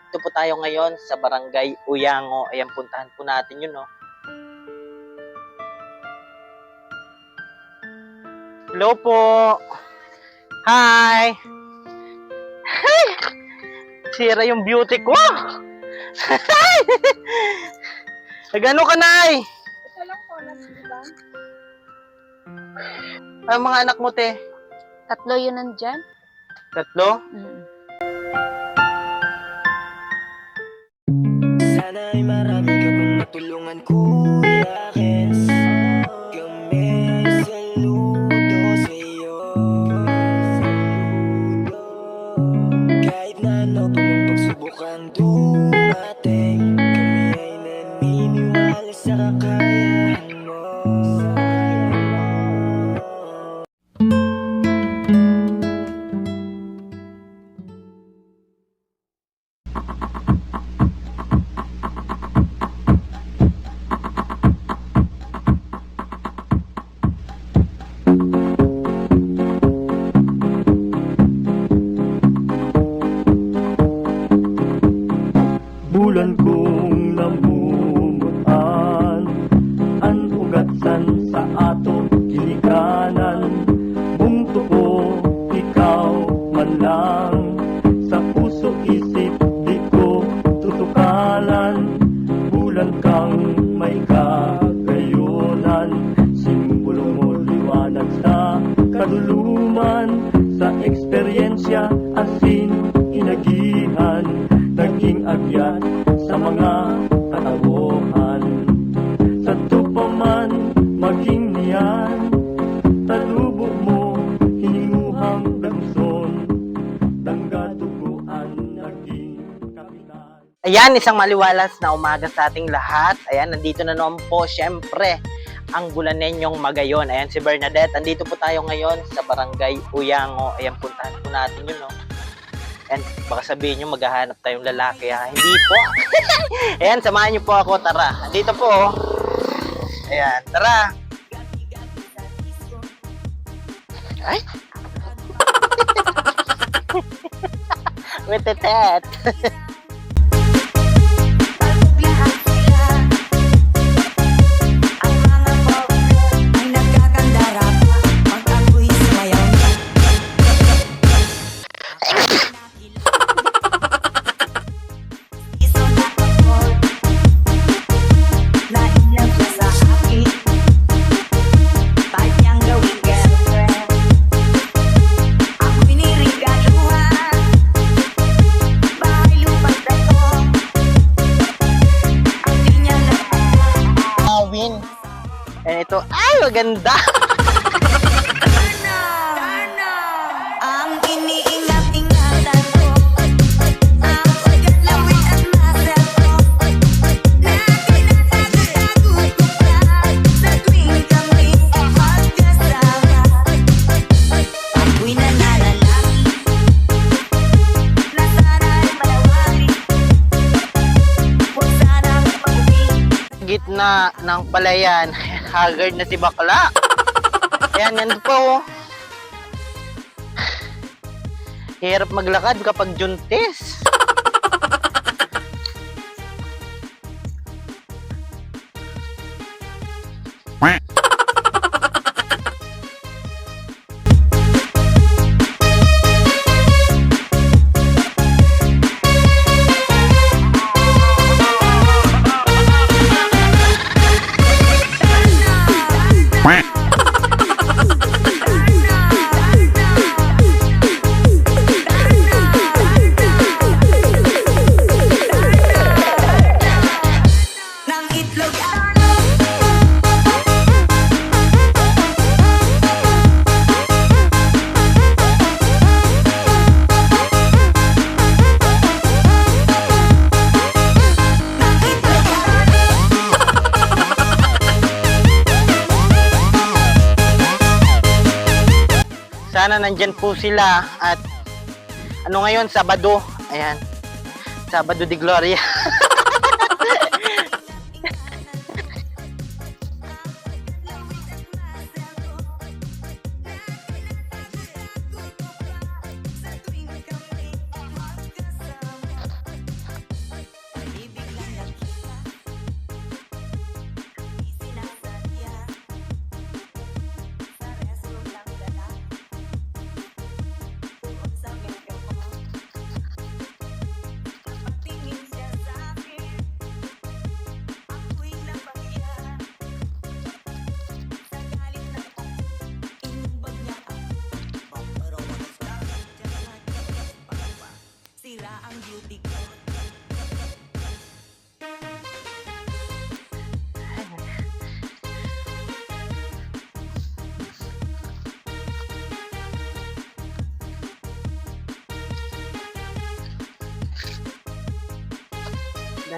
Ito po tayo ngayon sa Barangay Uyango. Ayan, puntahan po natin yun, no? Hello po. Hi. Hi. Sira yung beauty ko. Nagano ka, Nay? Ito lang po, nag-iba. Ang mga anak mo, te? 3 yun nandyan. 3? Sana'y marami ka pang matulungan, Kuya Kens. Kami saludo sa'yo. Kahit na ano pa mong pagsubukang dumating, kami ay naniniwala sa kakayahan mo. Bulan kong namumuan, ang ugatsan sa ato kilikanan. Bungto ko, ikaw man lang, sa puso isip di ko tutukalan. Bulan kang may kagayunan, simbolo mo liwanag sa kaduluman. Sa eksperyensya asin inagihan, naging agyat sa mga katauhan. Sa tupaman maging niyan, talubo mo hininguhang dagson, danggaduguan naging kapitan. Ayan, isang maliwalas na umaga sa ating lahat. Ayan, nandito na naman po, syempre, ang Bulanenyong Magayon. Ayan, si Bernadette. Andito po tayo ngayon sa Barangay Uyango. Ayan, puntahan po natin yun, no? And baka sabihin nyo, maghahanap tayong lalaki, ha? Hindi po. Ayan, samahan nyo po ako. Tara. Andito po, oh. Ayan, tara. Ay! Wetetet. And ito, ay, maganda! Ang iniingat-ingatan ko, ang paglalawin at masal ko, na tinatago-tago ko pa, sa tuwing kami magkasama. Ako'y nananalangin, na sana'y malawari, huwag sanang mag-uwi. Gitna ng palayan, haggard na si bakla. Ayan, yan po. Hirap maglakad kapag juntis. Nang itlog Sana nandyan po sila at ano ngayon, Sabado. Ayan, Sabado de Gloria.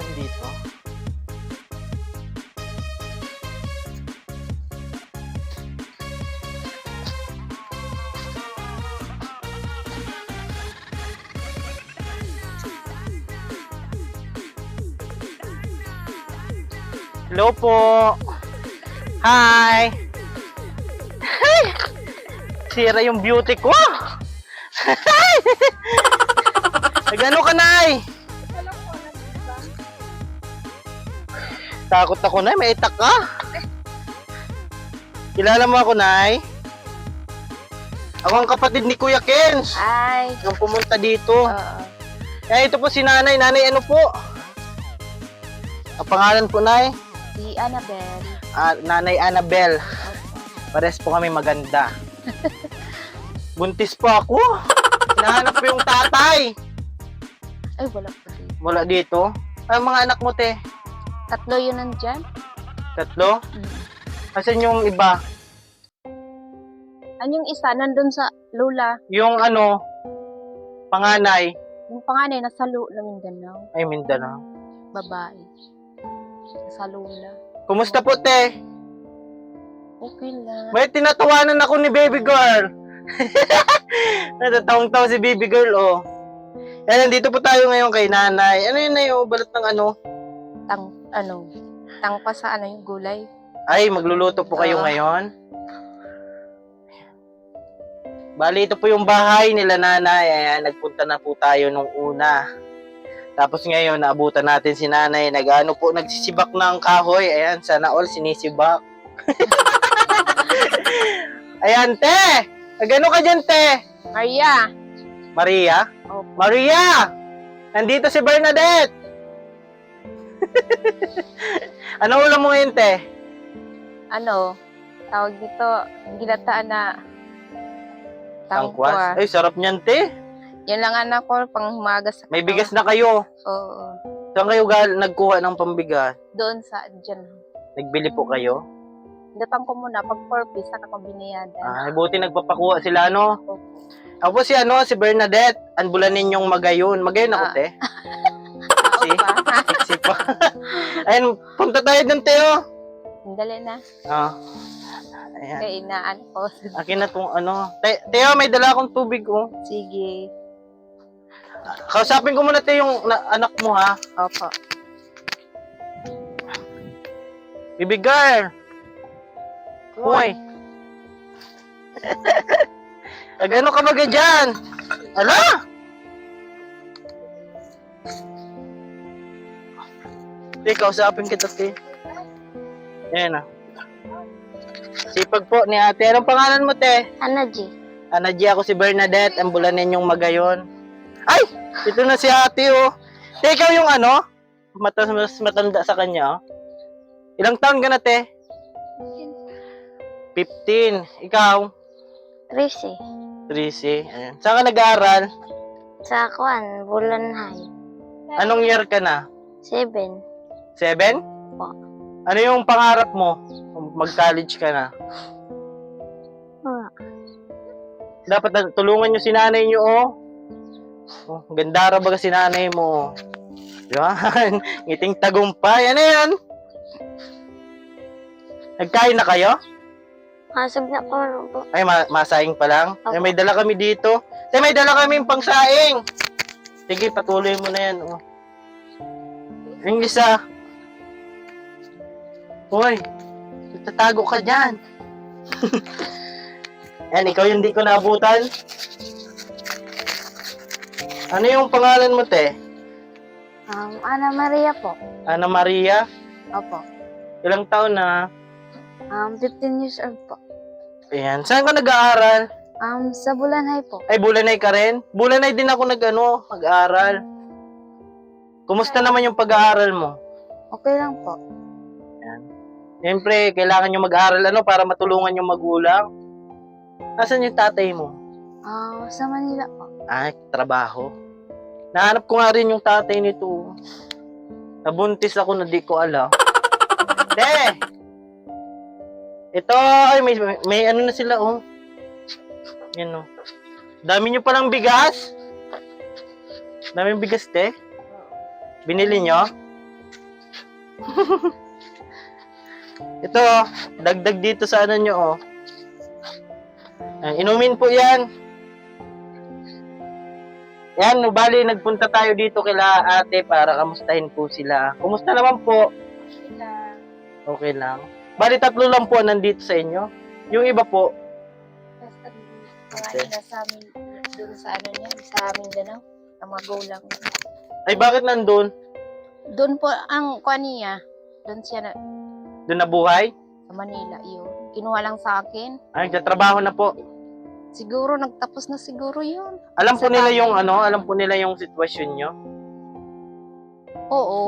nandito? Hello po. Hi. Hi. Sira yung beauty ko. Nagano ka, Nay? Takot ako, Nay. May itak ka. Kilala mo ako, Nay? Ako ang kapatid ni Kuya Kens. Ay. Yung pumunta dito. Oo. Eh, ito po si Nanay. Nanay, ano po? Ang pangalan po, Nay? Si Annabelle. Nanay Annabelle. Pares po kami maganda. Buntis po ako. Hinahanap ko yung tatay. Ay, wala pa din. Wala dito. Ay, mga anak mo, te. 3 yun nandyan. 3? Mm. Asan yung iba? Yung isa, nandun sa Lula. Yung ano, panganay. Yung panganay, nasa Mindanao. Ay, Mindanao. Babae. Nasa Lula. Kumusta po, te? Okay lang. May tinatawanan ako ni baby girl. Natatawang-tawa si baby girl, oh. Yan, nandito po tayo ngayon kay nanay. Ano yun na yung balat ng ano? Tangpa sa yung gulay. Ay, magluluto po kayo Oo. ngayon. Bali, ito po yung bahay nila nanay. Ayan, nagpunta na po tayo nung una. Tapos ngayon, naabutan natin si nanay. Nagsisibak ng kahoy. Ayan, sana all sinisibak. Ayan, te! Nagano ka dyan, te? Maria! Maria? Opo. Maria! Nandito si Bernadette! Ano ulam mo ngayon, te? Tawag dito, ginataan na Tangkwas? tangkwa. Ay, sarap niyan, te. Yan lang anak ko, pang humagas sa May katawan. bigas na kayo. Oo. Saan kayo nagkuha ng pambigas? Doon dyan. Nagbili po kayo? Datang ko muna, pag 4 piece, saka ko binayadan. Ay, buti nagpapakuha sila, ano? Opo. Ako po si Bernadette. Anbulan ninyong Magayon. Magayon ako, Ah. te. Si, Opa. sexy pa. Ayun, punta tayo dun, te, oh. Dali na. Ah. Ayan. Kaya inaan ko. Akin na tong ano. Teo, may dala akong tubig, oh. Sige. Kausapin ko muna, te, yung anak mo, ha? Opo. Baby girl. Hoy. Ano ka ba dyan? Ala? Te, kausapin kita, te. Ayan, ah. Sipag po ni ate. Anong pangalan mo, te? Anaji. Anaji, ako si Bernadette. Ang bulan ninyong Magayon. Ay! Ito na si ate, oh. Te, ikaw yung ano? Mas matanda sa kanya, oh. Ilang taon ka na, te? 15. Ikaw? 13. 13. Ayan. Saan ka nag-aaral? Sa Kwan, Bulan High. Anong year ka na? 7. 7? Po. Ano yung pangarap mo? Mag-college ka na. Dapat tulungan nyo si nanay nyo, oh. Oh, ganda ba si nanay mo? Yan. Ngiting tagumpay. Ano yan? Nagkain na kayo? Masag na po. Ay, masaing pa lang? Ay, Opo. may dala kami dito. Ay, may dala kami pangsaing. Sige, patuloy mo na yan. Oh. Yung isa. Hoy, tatago ka dyan. Yan, ikaw yung di ko naabutan. Ano yung pangalan mo, te? Ana Maria po. Ana Maria? Opo. Ilang taon na? 15 years old po. Ayan. Saan ka nag-aaral? Sa Bulan High po. Ay, Bulanay ka rin? Bulanay din ako mag-aaral. Kumusta naman yung pag-aaral mo? Okay lang po. Ayan. Siyempre, kailangan nyo mag-aaral para matulungan yung magulang. Nasaan yung tatay mo? Sa Manila po. Ay, trabaho. Nahanap ko nga rin yung tatay nito. Nabuntis ako na di ko alam. Te! Ito, ay, may ano na sila, oh. Yan, oh. Dami nyo palang bigas. Daming bigas, te. Binili nyo? Ito, dagdag dito sa ano nyo, oh. Inumin po yan. Yan, bali, nagpunta tayo dito kila ate para kamustahin po sila. Kumusta naman po? Okay lang. Bali, 3 lang po nandito sa inyo. Yung iba po, Marami na sa amin, doon sa ano niya, sa amin gano'n, ang mga gulang. ay bakit nandun? Doon po, ang kuha niya, doon siya na, Doon nabuhay? sa Manila, yun. Kinuha lang sa akin. Ay, nagtatrabaho na po. Siguro, nagtapos na siguro yun. Alam po Sa nila bagay. yung ano, alam po nila yung sitwasyon nyo. Oo.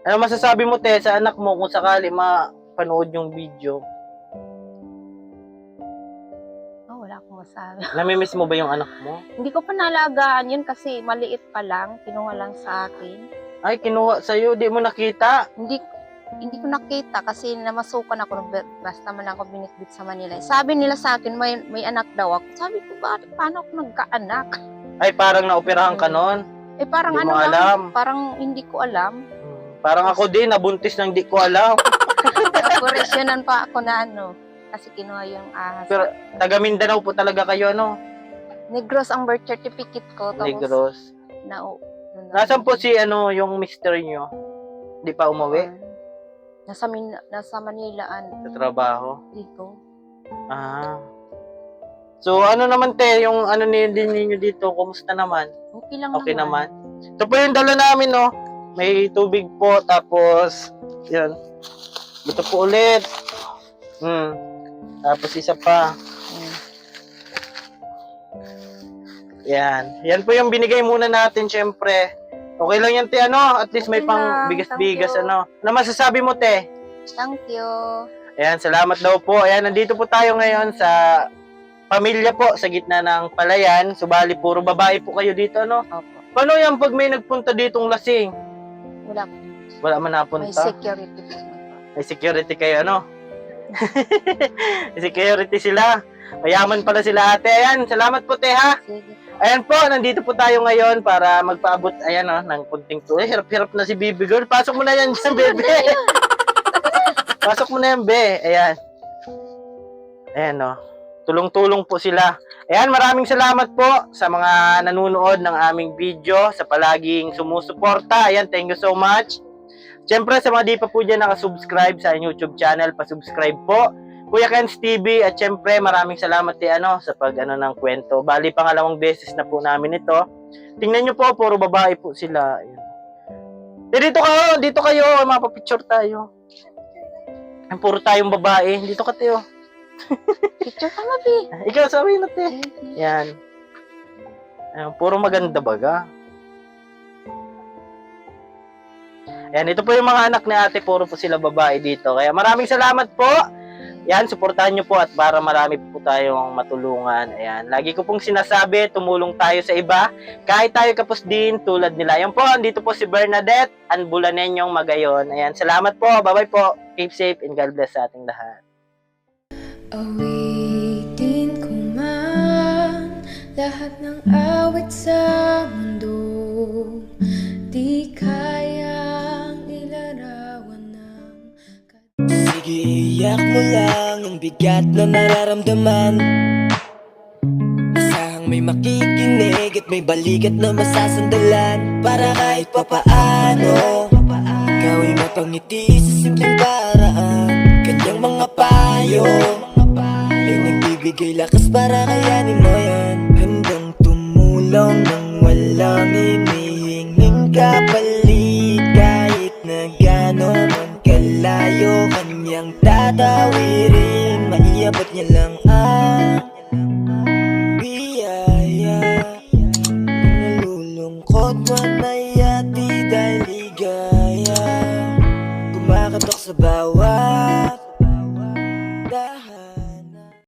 Ano masasabi mo, te, sa anak mo kung sakali mapanood yung video? Oh, wala akong masabi. Namimiss mo ba yung anak mo? Hindi ko pa nalagaan yun kasi maliit pa lang. Kinuha lang sa akin. Ay, kinuha sa'yo, di mo nakita. Hindi ko nakita kasi namasukan ako. Basta man ako binitbit sa Manila. Sabi nila sa akin, may anak daw ako. Sabi ko, bakit? Paano ako nagkaanak? Ay, parang naoperahan ka nun. Eh parang Hindi ano mo lang, alam. parang hindi ko alam. Parang ako din, nabuntis nang di ko alam. Operasyonan pa ako na ano. Kasi kinuha yung ahas. Pero, taga Mindanao po talaga kayo, no? Negros ang birth certificate ko. Tapos, Negros. doon Nasaan po si, ano, yung mister nyo? Di pa umuwi? Nasa Manilaan. Sa trabaho? Dito. Ah. So, ano naman, te, yung ano din ninyo dito, kumusta naman? Okay lang Okay naman. Ito po yung dala namin, no? May tubig po, tapos, yan. Ito po ulit. Tapos isa pa. Yan. Yan po yung binigay muna natin, syempre. Okay lang yan, te, ano? At least may Okay pang lang, bigas-bigas, thank you. ano? Ano masasabi mo, te? Thank you. Ayan, salamat daw po. Ayan, nandito po tayo ngayon sa pamilya po, sa gitna ng palayan. Subali, puro babae po kayo dito, no? Opo. Paano yan pag may nagpunta ditong lasing? Wala. Wala man May napunta? security. May security kayo, no? May security sila. Mayaman pala sila ate. Ayan, salamat po, te, ha? Sige. Ayan po, nandito po tayo ngayon para magpaabot, ayan, oh, ng kunting tulong. Hirap-hirap na si Bibi Girl. Pasok mo na yan, bebe. Pasok mo na yan, be. Ayan. Ayan, oh. Tulong-tulong po sila. Ayan, maraming salamat po sa mga nanonood ng aming video, sa palaging sumusuporta. Ayan, thank you so much. Siyempre, sa mga di pa po dyan nakasubscribe sa YouTube channel, pasubscribe po. Kuya Ken's TV, at siyempre, maraming salamat sa ng kwento. Bali, pangalawang beses na po namin ito. Tingnan nyo po, puro babae po sila. Ayan. Dito kayo, mapapicture tayo. Ayan, puro tayong babae. Dito ka, Teo. Picture ka, Mabi. Ikaw, sabi na, te. Yan. Ayan, puro maganda baga. Ayan, ito po yung mga anak ni ate. Puro po sila babae dito. Kaya maraming salamat po. Yan, suportahan nyo po at para marami po tayong matulungan. Ayan, lagi ko pong sinasabi, tumulong tayo sa iba. Kahit tayo kapos din tulad nila. Yan po, andito po si Bernadette, ang Bulanenyong Magayon. Ayan, salamat po. Bye-bye po. Keep safe and God bless sa ating lahat. Awitin ko man lahat ng awit sa mundo, di kayang ilarawan ng Sige, iyak mo lang ang bigat na nararamdaman. Asahang may makikinig at may balikat na masasandalan. Para kahit papaano ikaw ay mapangiti sa simpleng paraan. Kanyang mga payo ay nagbibigay lakas para kayanin mo yan. Handang tumulong nang walang hinihinging kapalit. Kahit na gano'n man kalayo kanyang tatawirin, maiabot niya lang ang biyaya. Kung nalulungkot man ay ati dahil ligaya, kumakatok sa bawat